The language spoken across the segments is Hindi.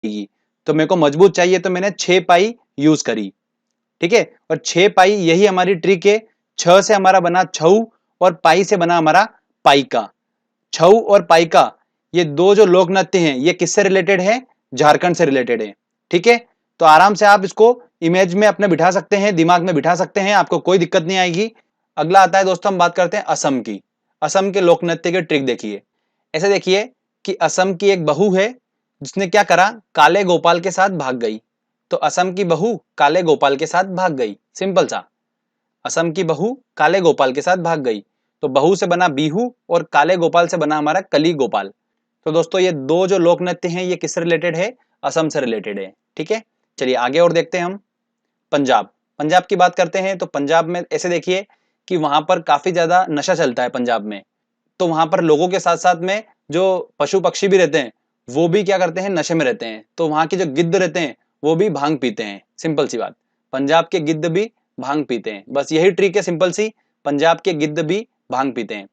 जाएगी। तो मेरे को मजबूत चाहिए तो मैंने 6 पाई यूज करी, ठीक है। और 6 पाई यही हमारी ट्रिक है। 6 से हमारा बना छऊ और पाई से बना हमारा पाइका। छऊ और पाइका ये दो जो लोक नृत्य हैं ये किससे रिलेटेड है? झारखंड से रिलेटेड है, ठीक है। तो आराम से आप इसको इमेज में अपने बिठा सकते हैं, दिमाग में बिठा सकते हैं, आपको कोई दिक्कत नहीं आएगी। अगला आता है दोस्तों, हम बात करते हैं असम की। असम के लोक नृत्य के ट्रिक देखिए। ऐसे देखिए कि असम की एक बहू है जिसने क्या करा, काले गोपाल के साथ भाग गई। तो असम की बहू काले गोपाल के साथ भाग गई, सिंपल सा। असम की बहू काले गोपाल के साथ भाग गई। तो बहू से बना बीहू और काले गोपाल से बना हमारा कली गोपाल। तो दोस्तों ये दो जो लोक नृत्य हैं ये किससे रिलेटेड है? असम से रिलेटेड है, ठीक है। चलिए आगे और देखते हैं हम। पंजाब। पंजाब की बात करते हैं तो पंजाब में ऐसे देखिए कि वहां पर काफी ज्यादा नशा चलता है पंजाब में। तो वहां पर लोगों के साथ साथ में जो पशु पक्षी भी रहते हैं वो भी क्या करते हैं, नशे में रहते हैं। तो वहां के जो गिद्ध रहते हैं वो भी भांग पीते हैं, सिंपल सी बात। पंजाब के गिद्ध भी भांग पीते हैं, बस यही ट्रिक है सिंपल सी। पंजाब के गिद्ध भी भांग पीते हैं।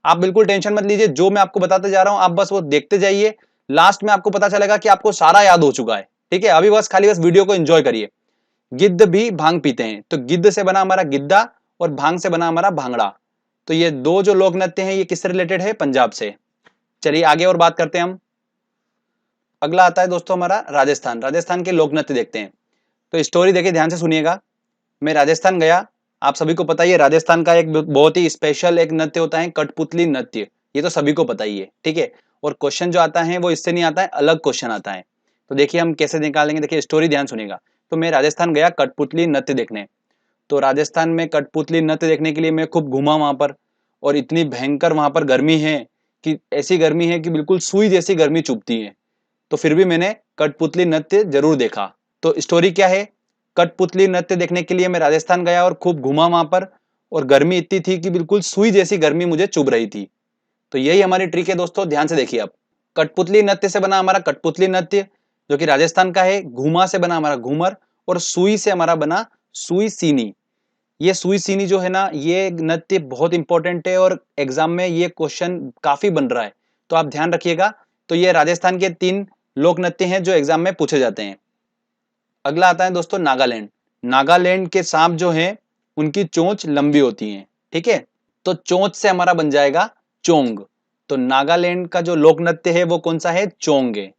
आप बिल्कुल टेंशन मत लीजिए, जो मैं आपको बताते जा रहा हूं आप बस वो देखते जाइए। लास्ट में आपको पता चलेगा कि आपको सारा याद हो चुका है, ठीक है। अभी बस खाली बस वीडियो को एंजॉय करिए। गिद्ध भी भांग पीते हैं। तो गिद्ध से बना हमारा गिद्दा और भांग से बना हमारा भांगड़ा। तो ये दो जो लोक नृत्य हैं ये किससे रिलेटेड है? पंजाब से। चलिए आगे और बात करते हैं हम। अगला आता है दोस्तों हमारा राजस्थान। राजस्थान के लोक नृत्य देखते हैं। तो स्टोरी देखिए, ध्यान से सुनिएगा। मैं राजस्थान गया। आप सभी को पता ही है राजस्थान का एक बहुत ही स्पेशल एक नृत्य होता है कठपुतली नृत्य। ये तो सभी को पता ही है, ठीक है। और क्वेश्चन जो आता है वो इससे नहीं आता है, अलग क्वेश्चन आता है। तो देखिए हम कैसे निकालेंगे, देखिए स्टोरी ध्यान सुनिएगा। तो मैं राजस्थान गया कठपुतली नृत्य देखने। तो राजस्थान में कठपुतली नृत्य देखने के लिए मैं खूब घूमा वहां पर। और इतनी भयंकर वहां पर गर्मी है कि ऐसी गर्मी है कि बिल्कुल सुई जैसी गर्मी चुभती है। तो फिर भी मैंने कठपुतली नृत्य जरूर देखा। तो स्टोरी क्या है? कठपुतली नृत्य देखने के लिए मैं राजस्थान गया और खूब घूमा वहां पर। और गर्मी इतनी थी कि बिल्कुल सुई जैसी गर्मी मुझे चुभ रही थी। तो यही हमारी ट्रिक है दोस्तों, ध्यान से देखिए आप। कठपुतली नृत्य से बना हमारा कठपुतली नृत्य जो कि राजस्थान का है। घूमा से बना हमारा घूमर। और सुई से हमारा बना सुई सीनी। ये सुई सीनी जो है ना ये नृत्य बहुत इंपॉर्टेंट है और एग्जाम में ये क्वेश्चन काफी बन रहा है, तो आप ध्यान रखिएगा। तो ये राजस्थान के 3 लोक नृत्य हैं जो एग्जाम में पूछे जाते हैं। अगला आता है दोस्तों नागालैंड। नागालैंड के सांप जो हैं उनकी चोंच लंबी होती है, ठीक है। तो चोंच से हमारा बन जाएगा चोंग। तो नागालैंड का जो लोक नृत्य है वो कौन सा है? चोंग है।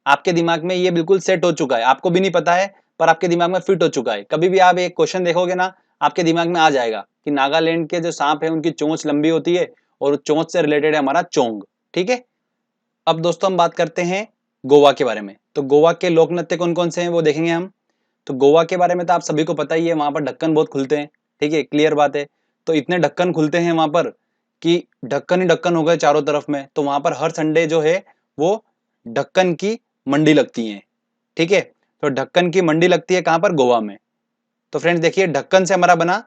आपके दिमाग में ये बिल्कुल सेट हो चुका है, आपको भी नहीं पता है पर आपके दिमाग में फिट हो चुका है। कभी भी आप एक क्वेश्चन देखोगे ना आपके दिमाग में आ जाएगा कि नागालैंड के जो सांप है उनकी चोंच लंबी होती है और चोंच से रिलेटेड है हमारा चोंग, ठीक है। अब दोस्तों हम बात करते हैं गोवा के बारे में। तो गोवा के लोक नृत्य कौन कौन से हैं वो देखेंगे हम। तो गोवा के बारे में तो आप सभी को पता ही है, वहां पर ढक्कन बहुत खुलते हैं, ठीक है, क्लियर बात है। तो इतने ढक्कन खुलते हैं वहां पर कि ढक्कन ही ढक्कन हो गए चारों तरफ में। तो वहां पर हर संडे जो है वो ढक्कन की मंडी लगती है, ठीक है। तो ढक्कन की मंडी लगती है कहां पर? गोवा में। तो फ्रेंड्स देखिए ढक्कन से हमारा बना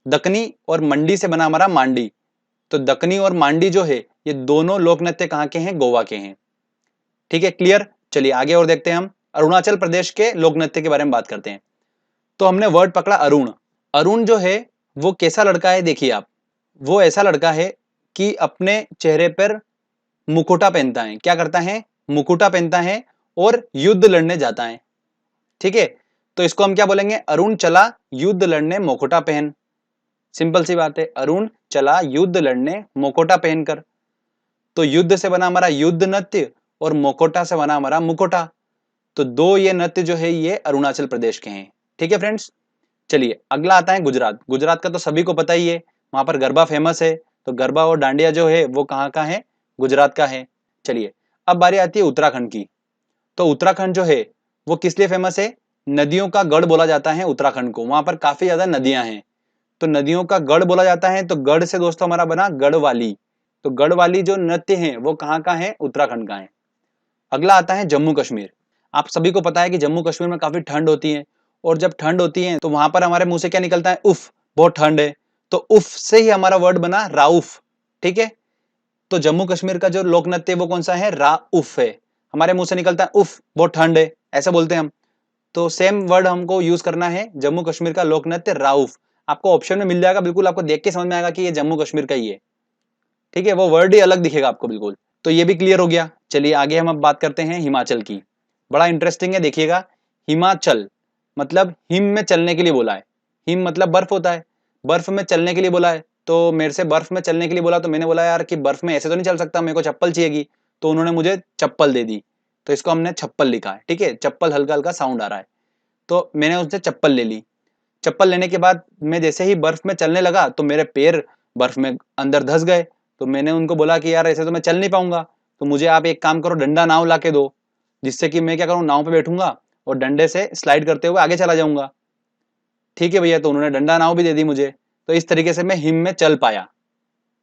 दकनी और मंडी से बना हमारा मांडी। तो दकनी और मांडी जो है ये दोनों लोक नृत्य कहां के हैं? गोवा के हैं, ठीक है, क्लियर। चलिए आगे और देखते हैं हम। अरुणाचल प्रदेश के लोक नृत्य के बारे में बात करते हैं। तो हमने वर्ड पकड़ा अरुण। अरुण जो है वो कैसा लड़का है? देखिए आप, वो ऐसा लड़का है कि अपने चेहरे पर मुकुटा पहनता है। क्या करता है? मुकुटा पहनता है और युद्ध लड़ने जाता है, ठीक है। तो इसको हम क्या बोलेंगे? अरुण चला युद्ध लड़ने मुकुटा पहन। सिंपल सी बात है, अरुण चला युद्ध लड़ने मुकुटा पहनकर। तो युद्ध से बना हमारा युद्ध नृत्य और मुकुटा से बना हमारा मुकुटा। तो दो ये नृत्य जो है ये अरुणाचल प्रदेश के हैं, ठीक है फ्रेंड्स। चलिए अगला आता है गुजरात। गुजरात का तो सभी को पता ही है, वहां पर गरबा फेमस है। तो गरबा और डांडिया जो है वो कहाँ का है? गुजरात का है। चलिए अब बारी आती है उत्तराखंड की। तो उत्तराखंड जो है वो किस लिए फेमस है? नदियों का गढ़ बोला जाता है उत्तराखंड को, वहां पर काफी ज्यादा नदियां हैं। तो नदियों का गढ़ बोला जाता है। तो गढ़ से दोस्तों हमारा बना गढ़वाली। तो गढ़वाली जो नृत्य है वो कहाँ का है? उत्तराखंड का है। अगला आता है जम्मू कश्मीर। आप सभी को पता है कि जम्मू कश्मीर में काफी ठंड होती है। और जब ठंड होती है तो वहां पर हमारे मुंह से क्या निकलता है? उफ, बहुत ठंड है। तो उफ से ही हमारा वर्ड बना राउफ, ठीक है। तो जम्मू कश्मीर का जो लोक नृत्य वो कौन सा है? राउफ है। हमारे मुंह से निकलता है उफ, बहुत ठंड है, ऐसा बोलते हैं हम। तो सेम वर्ड हमको यूज करना है। जम्मू कश्मीर का लोक नृत्य राउफ। आपको ऑप्शन में मिल जाएगा, बिल्कुल आपको देख के समझ में आएगा कि ये जम्मू कश्मीर का ही है, ठीक है। वो वर्ड ही अलग दिखेगा आपको बिल्कुल। तो ये भी क्लियर हो गया। चलिए आगे हम अब बात करते हैं हिमाचल की। बड़ा इंटरेस्टिंग है, देखिएगा। हिमाचल मतलब हिम में चलने के लिए बोला है। हिम मतलब बर्फ होता है, बर्फ में चलने के लिए बोला है। तो मेरे से बर्फ में चलने के लिए बोला, तो मैंने बोला यार कि बर्फ में ऐसे तो नहीं चल सकता, मेरे को चप्पल चाहिएगी। तो उन्होंने मुझे चप्पल दे दी, तो इसको हमने छप्पल लिखा है। ठीक है, चप्पल हल्का हल्का साउंड आ रहा है, तो मैंने उससे चप्पल ले ली। चप्पल लेने के बाद मैं जैसे ही बर्फ में चलने लगा तो मेरे पैर बर्फ में अंदर धंस गए। तो मैंने उनको बोला कि यार ऐसे तो मैं चल नहीं पाऊंगा, तो मुझे आप एक काम करो, डंडा नाव ला के दो, जिससे कि मैं क्या करूँ, नाव पे बैठूंगा और डंडे से स्लाइड करते हुए आगे चला जाऊंगा। ठीक है भैया, तो उन्होंने डंडा नाव भी दे दी मुझे। तो इस तरीके से मैं हिम में चल पाया।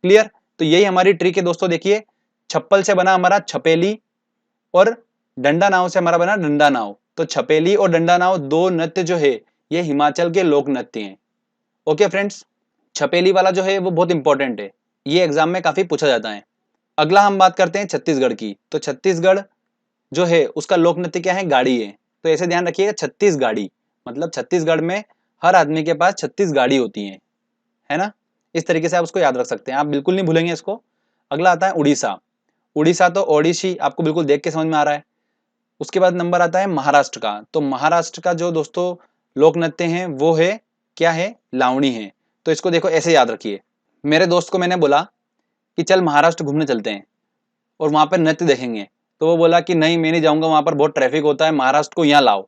क्लियर? तो यही हमारी ट्रिक है दोस्तों। देखिए, छप्पल से बना हमारा छपेली और डंडा नाव से हमारा बना डंडा नाव। तो छपेली और डंडा नाव दो नृत्य जो है ये हिमाचल के लोक नृत्य हैं। ओके फ्रेंड्स, छपेली वाला जो है वो बहुत इंपॉर्टेंट है, ये एग्जाम में काफी पूछा जाता है। अगला हम बात करते हैं छत्तीसगढ़ की। तो छत्तीसगढ़ जो है उसका लोक नृत्य क्या है, गाड़ी है। तो ऐसे ध्यान रखिएगा, छत्तीस गाड़ी मतलब छत्तीसगढ़ में हर आदमी के पास 36 गाड़ी होती है ना। इस तरीके से आप उसको याद रख सकते हैं, आप बिल्कुल नहीं भूलेंगे इसको। अगला आता है उड़ीसा। उड़ीसा तो ओडिशी आपको बिल्कुल देख के समझ में आ रहा है। उसके बाद नंबर आता है महाराष्ट्र का। तो महाराष्ट्र का जो दोस्तों लोक नृत्य है वो है क्या है, लावणी है। तो इसको देखो ऐसे याद रखिए। मेरे दोस्त को मैंने बोला कि चल महाराष्ट्र घूमने चलते हैं और वहां पर नृत्य देखेंगे। तो वो बोला कि नहीं मैं नहीं जाऊंगा, वहां पर बहुत ट्रैफिक होता है, महाराष्ट्र को यहाँ लाओ।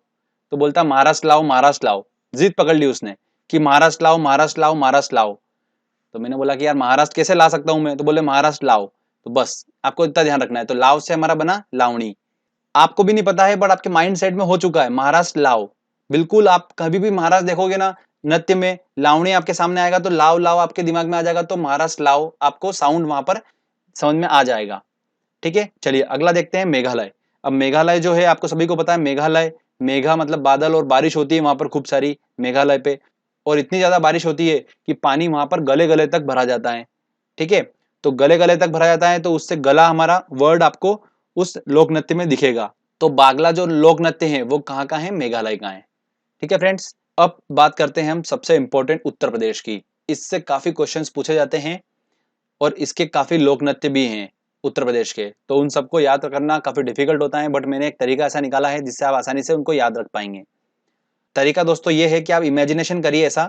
तो बोलता महाराष्ट्र लाओ महाराष्ट्र लाओ, जिद पकड़ ली उसने कि महाराष्ट्र लाओ महाराष्ट्र लाओ महाराष्ट्र लाओ। तो मैंने बोला कि यार महाराष्ट्र कैसे ला सकता हूं मैं, तो बोले महाराष्ट्र लाओ। तो बस आपको इतना ध्यान रखना है। तो लाओ से हमारा बना लावणी। आपको भी नहीं पता है बट आपके माइंड सेट में हो चुका है महाराष्ट्र लाओ। बिल्कुल, आप कभी भी महाराष्ट्र देखोगे ना नृत्य में, लावणी आपके सामने आएगा तो लाओ लाओ आपके दिमाग में आ जाएगा, तो महाराष्ट्र लाओ आपको साउंड वहां पर समझ में आ जाएगा। ठीक है, चलिए अगला देखते हैं मेघालय। अब मेघालय जो है आपको सभी को पता है, मेघालय, मेघा मतलब बादल और बारिश होती है वहां पर खूब सारी मेघालय पे। और इतनी ज्यादा बारिश होती है कि पानी वहां पर गले गले तक भरा जाता है। ठीक है, तो गले गले तक भरा जाता है, तो उससे गला हमारा वर्ड आपको उस लोक नृत्य में दिखेगा। तो बागला जो लोक नृत्य है वो कहाँ का है, मेघालय का है। ठीक है फ्रेंड्स, अब बात करते हैं हम सबसे इंपॉर्टेंट उत्तर प्रदेश की। इससे काफी क्वेश्चंस पूछे जाते हैं और इसके काफी लोक नृत्य भी हैं उत्तर प्रदेश के। तो उन सबको याद करना काफी डिफिकल्ट होता है, बट मैंने एक तरीका ऐसा निकाला है जिससे आप आसानी से उनको याद रख पाएंगे। तरीका दोस्तों ये है कि आप इमेजिनेशन करिए ऐसा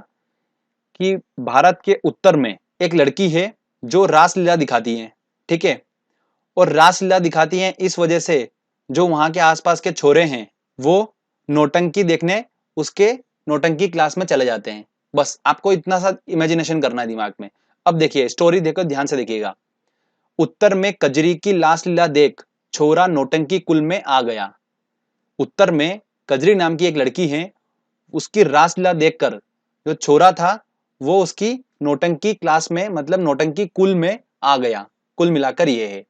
कि भारत के उत्तर में एक लड़की है जो रासलीला दिखाती है। ठीक है, और रासलीला दिखाती है इस वजह से जो वहां के आसपास के छोरे हैं वो नौटंकी देखने उसके नौटंकी क्लास में चले जाते हैं। बस आपको इतना सा इमेजिनेशन करना है दिमाग में। अब देखिए स्टोरी देखो, ध्यान से देखिएगा। उत्तर में कजरी की लाश लीला देख छोरा नौटंकी कुल में आ गया। उत्तर में कजरी नाम की एक लड़की है, उसकी रासलीला देखकर जो छोरा था वो उसकी नौटंकी क्लास में मतलब नौटंकी कुल में आ गया। कुल मिलाकर ये है,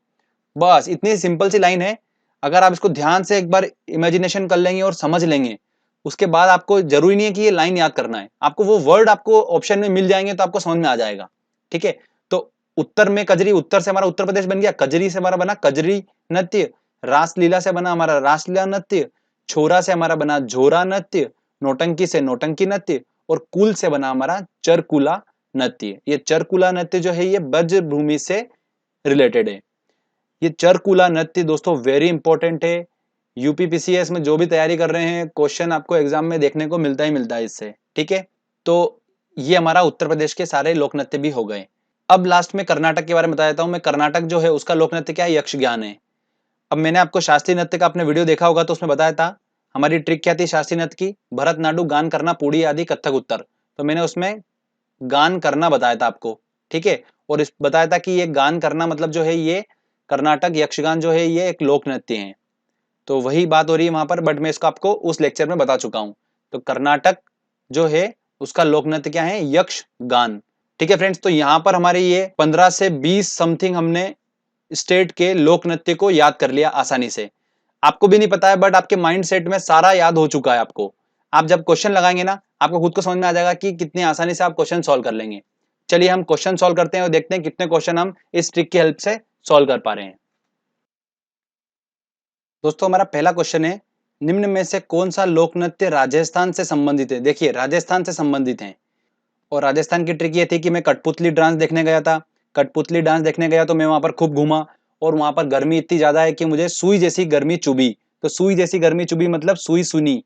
बस इतनी सिंपल सी लाइन है। अगर आप इसको ध्यान से एक बार इमेजिनेशन कर लेंगे और समझ लेंगे, उसके बाद आपको जरूरी नहीं है कि ये लाइन याद करना है, आपको वो वर्ड आपको ऑप्शन में मिल जाएंगे तो आपको समझ में आ जाएगा। ठीक है, तो उत्तर में कजरी, उत्तर से हमारा उत्तर प्रदेश बन गया, कजरी से हमारा बना कजरी नृत्य, रासलीला से बना हमारा रासलीला नृत्य, छोरा से हमारा बना झोरा नृत्य, नौटंकी से नौटंकी नृत्य, और कुल से बना हमारा चरकुला नृत्य। ये चरकुला नृत्य जो है ये ब्रज भूमि से रिलेटेड है। ये चरकुला नृत्य दोस्तों वेरी इंपॉर्टेंट है। यूपीपीसीएस में जो भी तैयारी कर रहे हैं क्वेश्चन आपको एग्जाम में देखने को मिलता ही मिलता है इससे। ठीक है, तो ये हमारा उत्तर प्रदेश के सारे लोक नृत्य भी हो गए। अब लास्ट में कर्नाटक के बारे में बता देता हूं मैं। कर्नाटक जो है उसका लोक नृत्य क्या है, यक्षगान है। अब मैंने आपको शास्त्रीय नृत्य का आपने वीडियो देखा होगा तो उसमें बताया था हमारी ट्रिक क्या थी शास्त्रीय नृत्य की, भरतनाट्यम, गान करना, पुड़ी आदि, कथक उत्तर। तो मैंने उसमें गान करना बताया था आपको। ठीक है, और इस बताया था कि ये गान करना मतलब जो है ये कर्नाटक यक्षगान जो है ये एक लोक नृत्य है। तो वही बात हो रही है वहां पर, बट मैं इसको आपको उस लेक्चर में बता चुका हूं। तो कर्नाटक जो है उसका लोक नृत्य क्या है, यक्ष गान। ठीक है फ्रेंड्स, तो यहाँ पर हमारे ये 15 से 20 समथिंग हमने स्टेट के लोक नृत्य को याद कर लिया आसानी से। आपको भी नहीं पता है बट आपके माइंड सेट में सारा याद हो चुका है आपको। आप जब क्वेश्चन लगाएंगे ना आपको खुद को समझ में आ जाएगा कि कितनी आसानी से आप क्वेश्चन सॉल्व कर लेंगे। चलिए हम क्वेश्चन सॉल्व करते हैं और देखते हैं कितने क्वेश्चन हम इस ट्रिक की हेल्प से सॉल्व कर पा रहे हैं। दोस्तों हमारा पहला क्वेश्चन है, निम्न में से कौन सा लोक नृत्य राजस्थान से संबंधित है। देखिए राजस्थान से संबंधित है, और राजस्थान की ट्रिक ये थी कि मैं कठपुतली डांस देखने गया था। कठपुतली डांस देखने गया तो मैं वहां पर खूब घूमा और वहां पर गर्मी इतनी ज्यादा है कि मुझे सुई जैसी गर्मी चुभी। तो सुई जैसी गर्मी चुभी मतलब सुई सुनी,